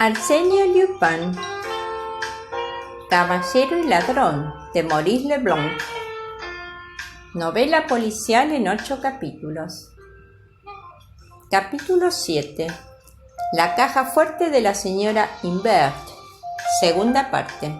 Arsène Lupin, Caballero y ladrón, de Maurice Leblanc. Novela policial en 8 capítulos. Capítulo 7. La caja fuerte de la señora Imbert. Segunda parte.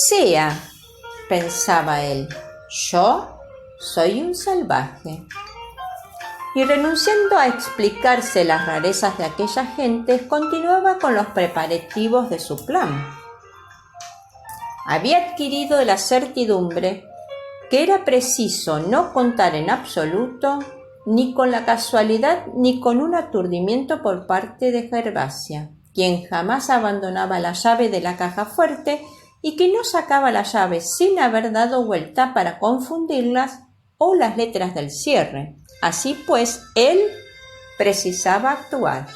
Sea, pensaba él, yo soy un salvaje. Y renunciando a explicarse las rarezas de aquella gente, continuaba con los preparativos de su plan. Había adquirido la certidumbre que era preciso no contar en absoluto ni con la casualidad ni con un aturdimiento por parte de Gervasia, quien jamás abandonaba la llave de la caja fuerte y que no sacaba la llave sin haber dado vuelta para confundirlas o las letras del cierre. Así pues, él precisaba actuar.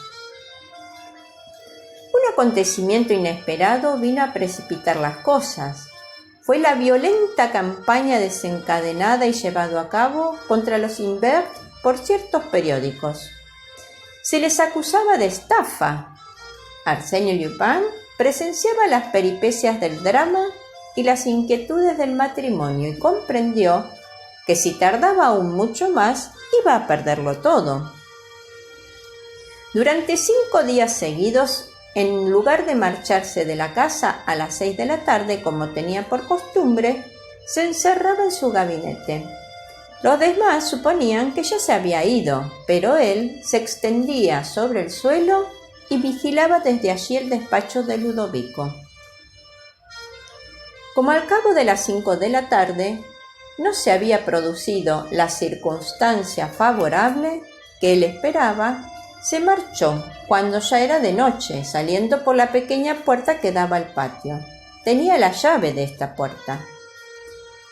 Un acontecimiento inesperado vino a precipitar las cosas. Fue la violenta campaña desencadenada y llevada a cabo contra los Imbert por ciertos periódicos. Se les acusaba de estafa. Arsène Lupin presenciaba las peripecias del drama y las inquietudes del matrimonio y comprendió que si tardaba aún mucho más, iba a perderlo todo. Durante 5 días seguidos, en lugar de marcharse de la casa a las 6 de la tarde, como tenía por costumbre, se encerraba en su gabinete. Los demás suponían que ya se había ido, pero él se extendía sobre el suelo y vigilaba desde allí el despacho de Ludovico. Como al cabo de las 5 de la tarde, no se había producido la circunstancia favorable que él esperaba, se marchó cuando ya era de noche, saliendo por la pequeña puerta que daba al patio. Tenía la llave de esta puerta.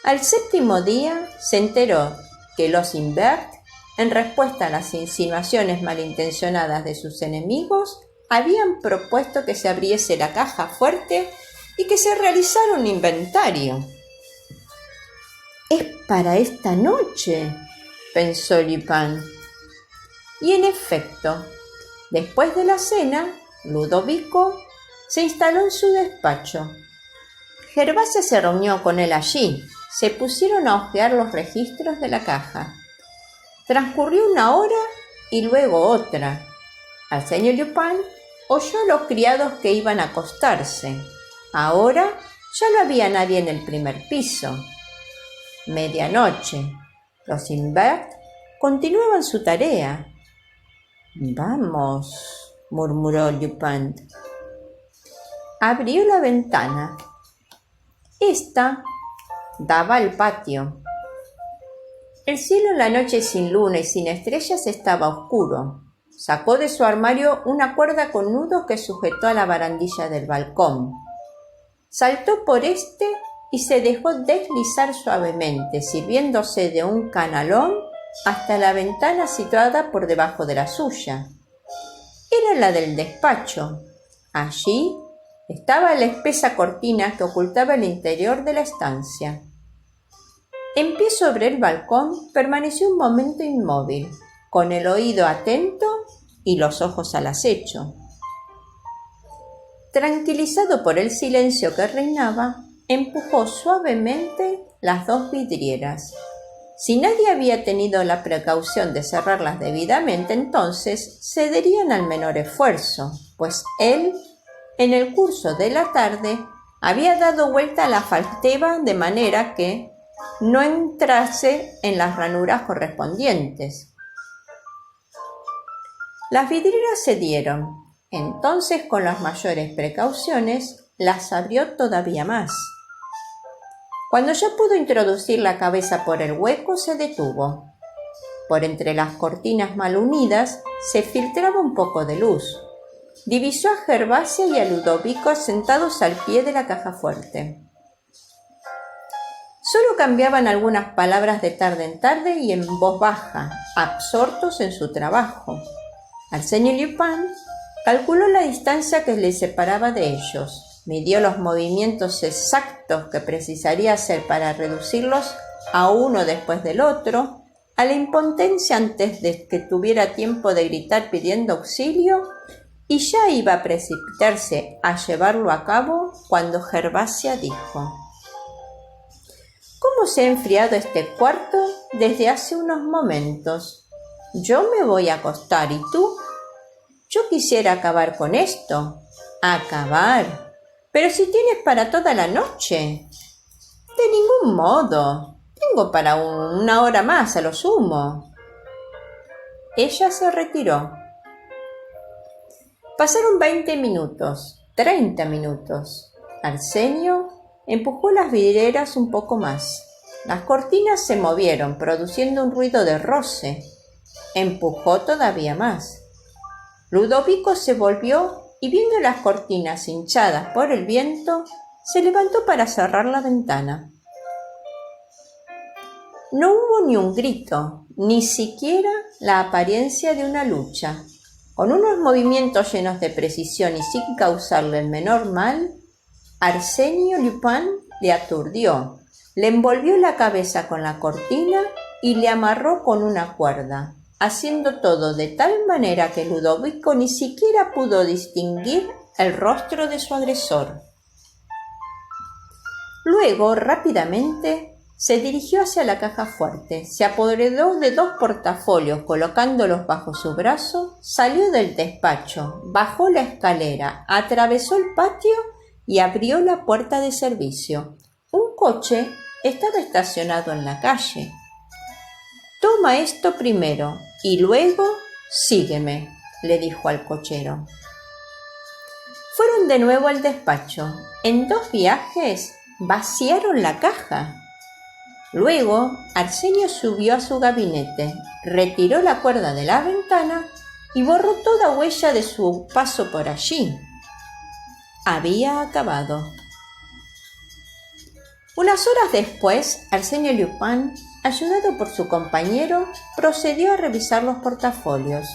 Al 7º día se enteró que los Imbert, en respuesta a las insinuaciones malintencionadas de sus enemigos, habían propuesto que se abriese la caja fuerte y que se realizara un inventario. «Es para esta noche», pensó Lupin. Y en efecto, después de la cena, Ludovico se instaló en su despacho. Gervasia se reunió con él allí. Se pusieron a hojear los registros de la caja. Transcurrió 1 hora y luego otra. Arsène Lupin oyó a los criados que iban a acostarse. Ahora ya no había nadie en el primer piso. Medianoche. Los Imbert continuaban su tarea. «Vamos», murmuró Lupin. Abrió la ventana. Esta daba al patio. El cielo en la noche sin luna y sin estrellas estaba oscuro. Sacó de su armario una cuerda con nudos que sujetó a la barandilla del balcón. Saltó por este y se dejó deslizar suavemente, sirviéndose de un canalón hasta la ventana situada por debajo de la suya. Era la del despacho. Allí estaba la espesa cortina que ocultaba el interior de la estancia. En pie sobre el balcón, permaneció un momento inmóvil, con el oído atento y los ojos al acecho. Tranquilizado por el silencio que reinaba, empujó suavemente las 2 vidrieras. Si nadie había tenido la precaución de cerrarlas debidamente, entonces cederían al menor esfuerzo, pues él, en el curso de la tarde, había dado vuelta a la falteba de manera que no entrase en las ranuras correspondientes. Las vidrieras cedieron. Entonces, con las mayores precauciones, las abrió todavía más. Cuando ya pudo introducir la cabeza por el hueco, se detuvo. Por entre las cortinas mal unidas se filtraba un poco de luz. Divisó a Gervasia y a Ludovico sentados al pie de la caja fuerte. Solo cambiaban algunas palabras de tarde en tarde y en voz baja, absortos en su trabajo. Arsène Lupin calculó la distancia que les separaba de ellos, midió los movimientos exactos que precisaría hacer para reducirlos a uno después del otro a la impotencia antes de que tuviera tiempo de gritar pidiendo auxilio, y ya iba a precipitarse a llevarlo a cabo cuando Gervasia dijo: «¿Cómo se ha enfriado este cuarto desde hace unos momentos? Yo me voy a acostar, ¿y tú? Yo quisiera acabar con esto». «¿Acabar? Pero si tienes para toda la noche». «De ningún modo. Tengo para una hora más a lo sumo». Ella se retiró. Pasaron 20 minutos, 30 minutos. Arsenio empujó las vidrieras un poco más. Las cortinas se movieron, produciendo un ruido de roce. Empujó todavía más. Ludovico se volvió y, viendo las cortinas hinchadas por el viento, se levantó para cerrar la ventana. No hubo ni un grito, ni siquiera la apariencia de una lucha. Con unos movimientos llenos de precisión y sin causarle el menor mal, Arsenio Lupin le aturdió, le envolvió la cabeza con la cortina y le amarró con una cuerda, haciendo todo de tal manera que Ludovico ni siquiera pudo distinguir el rostro de su agresor. Luego, rápidamente, se dirigió hacia la caja fuerte, se apoderó de 2 portafolios colocándolos bajo su brazo, salió del despacho, bajó la escalera, atravesó el patio y abrió la puerta de servicio. Un coche estaba estacionado en la calle. «Toma esto primero y luego sígueme», le dijo al cochero. Fueron de nuevo al despacho. En 2 viajes vaciaron la caja. Luego, Arsenio subió a su gabinete, retiró la cuerda de la ventana y borró toda huella de su paso por allí. Había acabado. Unas horas después, Arsenio Lupin, ayudado por su compañero, procedió a revisar los portafolios.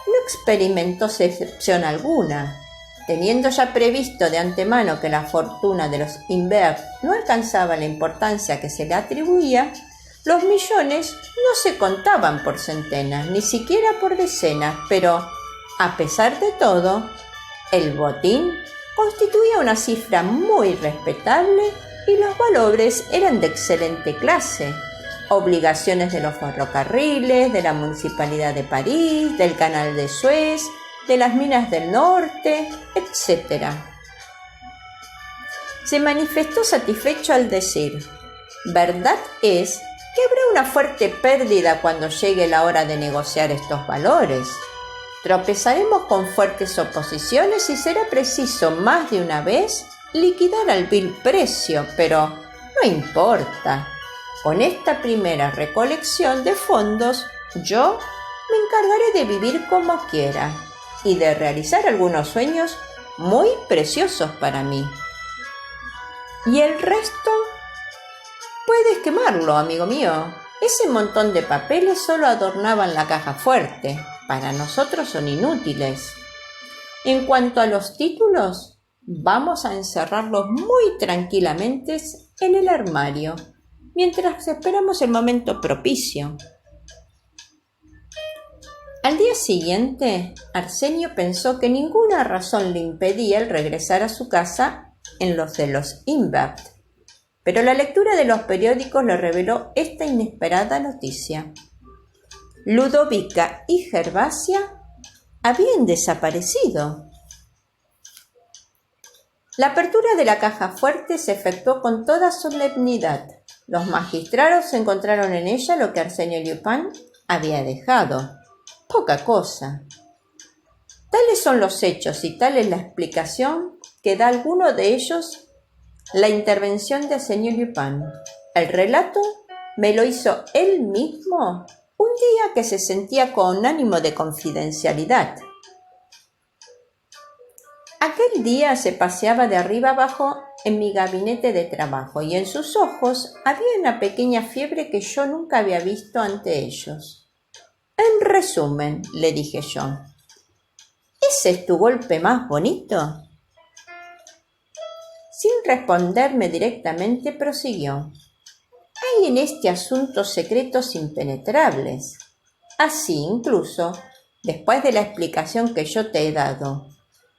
No experimentó decepción alguna. Teniendo ya previsto de antemano que la fortuna de los Imbert no alcanzaba la importancia que se le atribuía, los millones no se contaban por centenas, ni siquiera por decenas, pero, a pesar de todo, el botín constituía una cifra muy respetable y los valores eran de excelente clase. Obligaciones de los ferrocarriles, de la Municipalidad de París, del Canal de Suez, de las minas del norte, etc. Se manifestó satisfecho al decir: «Verdad es que habrá una fuerte pérdida cuando llegue la hora de negociar estos valores. Tropezaremos con fuertes oposiciones y será preciso más de una vez liquidar al vil precio, pero no importa. Con esta primera recolección de fondos, yo me encargaré de vivir como quiera y de realizar algunos sueños muy preciosos para mí. Y el resto, puedes quemarlo, amigo mío. Ese montón de papeles solo adornaban la caja fuerte. Para nosotros son inútiles. En cuanto a los títulos, vamos a encerrarlos muy tranquilamente en el armario, mientras esperamos el momento propicio». Al día siguiente, Arsenio pensó que ninguna razón le impedía el regresar a su casa en los de los Imbert, pero la lectura de los periódicos le reveló esta inesperada noticia. Ludovica y Gervasia habían desaparecido. La apertura de la caja fuerte se efectuó con toda solemnidad. Los magistrados encontraron en ella lo que Arsenio Lupin había dejado. Poca cosa. Tales son los hechos y tal es la explicación que da alguno de ellos la intervención de Arsenio Lupin. El relato me lo hizo él mismo un día que se sentía con ánimo de confidencialidad. Aquel día se paseaba de arriba abajo en mi gabinete de trabajo y en sus ojos había una pequeña fiebre que yo nunca había visto ante ellos. «En resumen», le dije yo, «¿ese es tu golpe más bonito?». Sin responderme directamente, prosiguió: hay en este asunto secretos impenetrables. Así, incluso, después de la explicación que yo te he dado,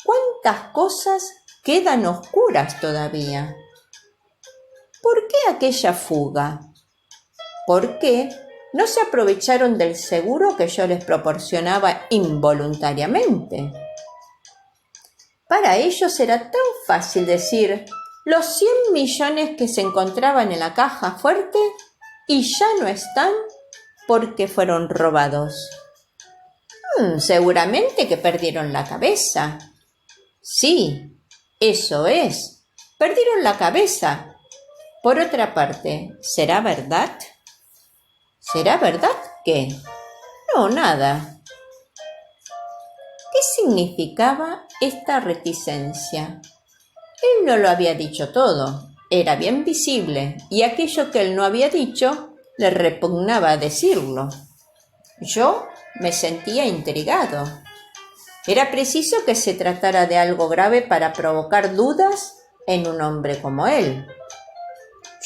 ¿cuántas cosas quedan oscuras todavía? ¿Por qué aquella fuga? ¿Por qué no se aprovecharon del seguro que yo les proporcionaba involuntariamente? Para ellos era tan fácil decir los 100 millones que se encontraban en la caja fuerte y ya no están porque fueron robados. Seguramente que perdieron la cabeza. Sí, eso es, perdieron la cabeza. Por otra parte, ¿será verdad? ¿Será verdad qué? No, nada. ¿Qué significaba esta reticencia? Él no lo había dicho todo, era bien visible, y aquello que él no había dicho le repugnaba decirlo. Yo me sentía intrigado. Era preciso que se tratara de algo grave para provocar dudas en un hombre como él.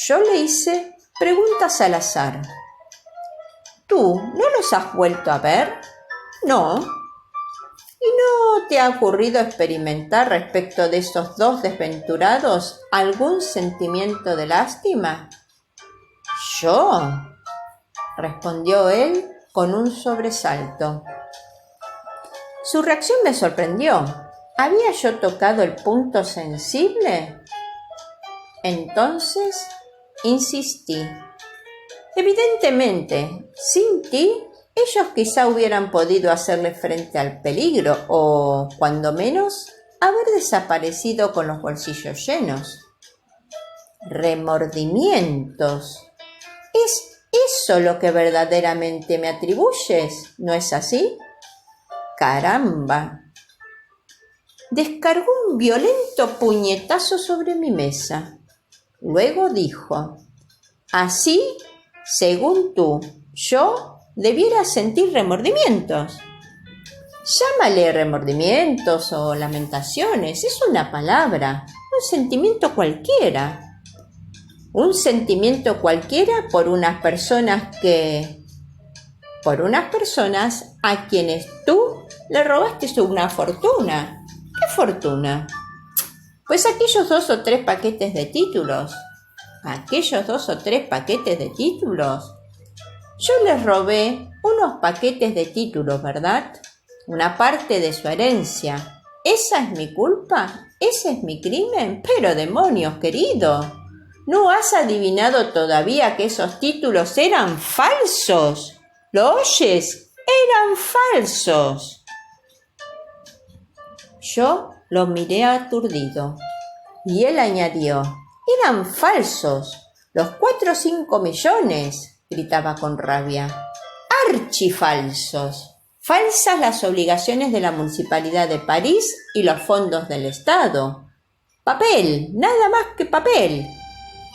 Yo le hice preguntas al azar. ¿Tú no los has vuelto a ver? No. ¿Y no te ha ocurrido experimentar respecto de esos dos desventurados algún sentimiento de lástima? ¿Yo? Respondió él con un sobresalto. Su reacción me sorprendió. ¿Había yo tocado el punto sensible? Entonces insistí. Evidentemente, sin ti, ellos quizá hubieran podido hacerle frente al peligro o, cuando menos, haber desaparecido con los bolsillos llenos. Remordimientos. ¿Es eso lo que verdaderamente me atribuyes? ¿No es así? ¡Caramba! Descargó un violento puñetazo sobre mi mesa. Luego dijo: así, según tú, yo debiera sentir remordimientos. Llámale remordimientos o lamentaciones, es una palabra, un sentimiento cualquiera. Un sentimiento cualquiera por unas personas a quienes tú le robaste una fortuna. ¿Qué fortuna? Pues aquellos 2 o 3 paquetes de títulos. Aquellos 2 o 3 paquetes de títulos. Yo les robé unos paquetes de títulos, ¿verdad? Una parte de su herencia. ¿Esa es mi culpa? ¿Ese es mi crimen? Pero demonios, querido, ¿no has adivinado todavía que esos títulos eran falsos? ¿Lo oyes? Eran falsos. Yo lo miré aturdido y él añadió: eran falsos. Los 4 o 5 millones, gritaba con rabia. Archifalsos. Falsas las obligaciones de la Municipalidad de París y los fondos del Estado. Papel, nada más que papel.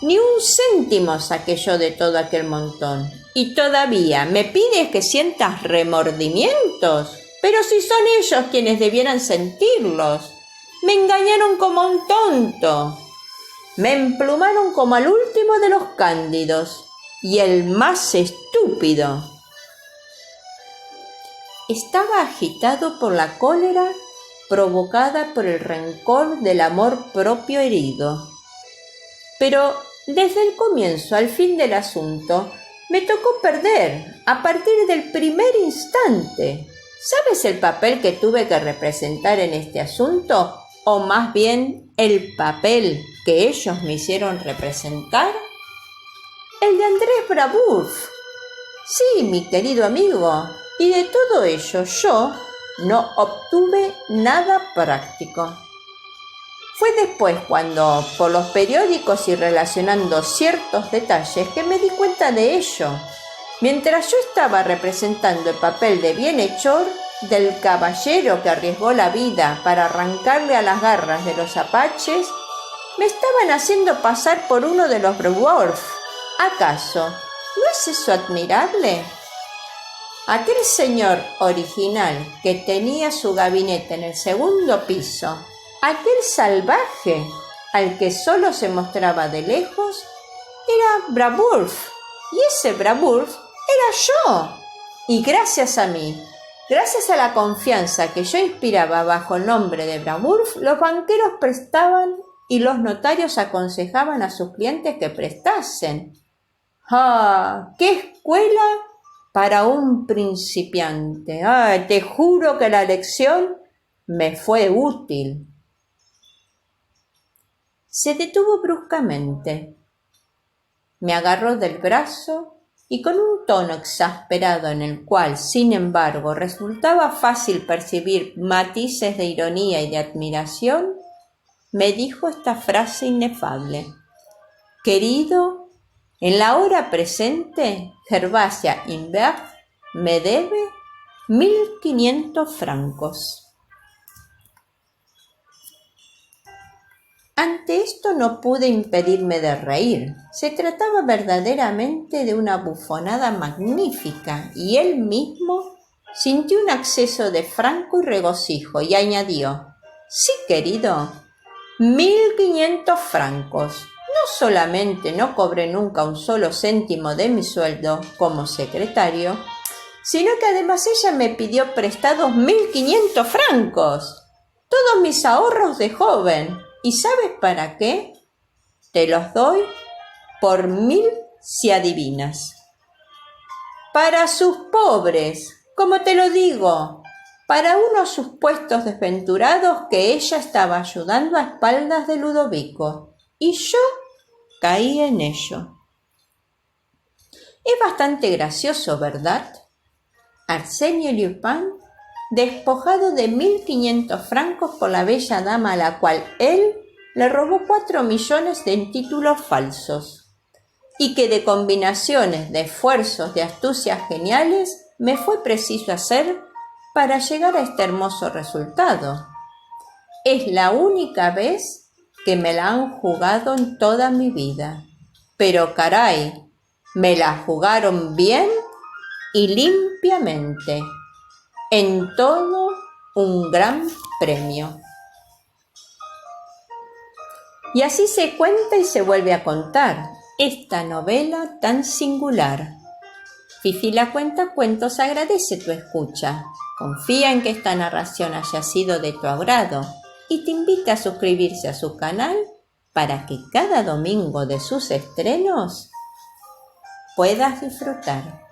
Ni un céntimo saqué yo de todo aquel montón. Y todavía me pides que sientas remordimientos. Pero si son ellos quienes debieran sentirlos. Me engañaron como un tonto. Me emplumaron como al último de los cándidos y el más estúpido. Estaba agitado por la cólera provocada por el rencor del amor propio herido. Pero desde el comienzo al fin del asunto me tocó perder a partir del primer instante. ¿Sabes el papel que tuve que representar en este asunto? O más bien, el papel que ellos me hicieron representar. El de Andrés Brabourf. Sí, mi querido amigo. Y de todo ello yo no obtuve nada práctico. Fue después cuando, por los periódicos y relacionando ciertos detalles, que me di cuenta de ello. Mientras yo estaba representando el papel de bienhechor, del caballero que arriesgó la vida para arrancarle a las garras de los apaches, me estaban haciendo pasar por uno de los Brabourf. ¿Acaso no es eso admirable? Aquel señor original que tenía su gabinete en el segundo piso, aquel salvaje al que solo se mostraba de lejos, era Brabourf, Y ese Bravurs era yo. Y gracias a mí, gracias a la confianza que yo inspiraba bajo el nombre de Bravurs, los banqueros prestaban y los notarios aconsejaban a sus clientes que prestasen. ¡Ah! ¡Qué escuela para un principiante! ¡Ah! Te juro que la lección me fue útil. Se detuvo bruscamente. Me agarró del brazo y con un tono exasperado en el cual, sin embargo, resultaba fácil percibir matices de ironía y de admiración, me dijo esta frase inefable. Querido, en la hora presente, Gervasia Imbert me debe 1.500 francos. Ante esto no pude impedirme de reír. Se trataba verdaderamente de una bufonada magnífica y él mismo sintió un acceso de franco y regocijo y añadió: sí, querido, 1.500 francos. No solamente no cobré nunca un solo céntimo de mi sueldo como secretario, sino que además ella me pidió prestados 1.500 francos, todos mis ahorros de joven. ¿Y sabes para qué? Te los doy por 1.000 si adivinas. Para sus pobres, como te lo digo, para unos supuestos desventurados que ella estaba ayudando a espaldas de Ludovico, y yo caí en ello. Es bastante gracioso, ¿verdad? Arsenio Lupin, despojado de 1.500 francos por la bella dama a la cual él le robó 4 millones de títulos falsos, y que de combinaciones de esfuerzos de astucias geniales me fue preciso hacer para llegar a este hermoso resultado. Es la única vez que me la han jugado en toda mi vida, pero caray, me la jugaron bien y limpiamente. En todo un gran premio. Y así se cuenta y se vuelve a contar esta novela tan singular. Fifi la Cuentacuentos agradece tu escucha, confía en que esta narración haya sido de tu agrado y te invita a suscribirse a su canal para que cada domingo de sus estrenos puedas disfrutar.